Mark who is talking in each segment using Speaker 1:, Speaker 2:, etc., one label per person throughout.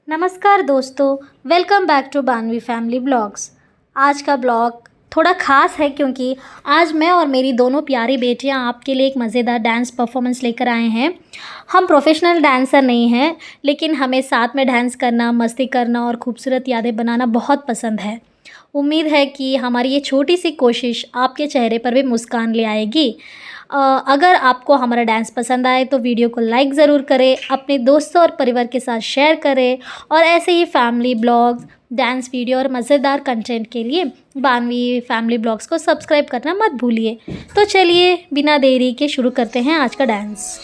Speaker 1: नमस्कार दोस्तों, welcome back to Banvi family blogs. आज का ब्लॉग थोड़ा ख़ास है क्योंकि आज मैं और मेरी दोनों प्यारी बेटियां आपके लिए एक मज़ेदार डांस परफॉर्मेंस लेकर आए हैं। हम प्रोफेशनल डांसर नहीं हैं, लेकिन हमें साथ में डांस करना, मस्ती करना और खूबसूरत यादें बनाना बहुत पसंद है। उम्मीद है कि हमारी ये छोटी सी कोशिश आपके चेहरे पर भी मुस्कान ले आएगी। अगर आपको हमारा डांस पसंद आए तो वीडियो को लाइक ज़रूर करें, अपने दोस्तों और परिवार के साथ शेयर करें और ऐसे ही फैमिली ब्लॉग्स, डांस वीडियो और मज़ेदार कंटेंट के लिए बानवी फैमिली ब्लॉग्स को सब्सक्राइब करना मत भूलिए। तो चलिए बिना देरी के शुरू करते हैं आज का dance.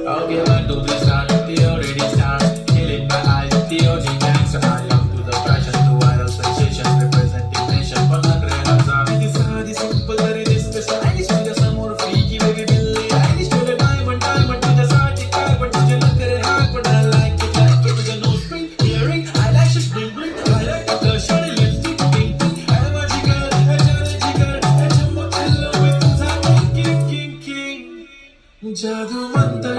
Speaker 2: Okay, one, two, three, start. The already start. Killing my eyes. The OG gangster. I am to the fashion, to viral sensation, representing nation. Pannagre Hamza. This is the simple, very this stylish. To the some more freaky, baby Billy. Stylish to the diamond to the sarti carbon to the luxury heart, but I like it. To the nose ring, earring, eyelashes, bling bling. I like it. The shiny lipstick, pink pink. I'm a jigger, a jigger, a chumma chilla with the king. जादू मंतर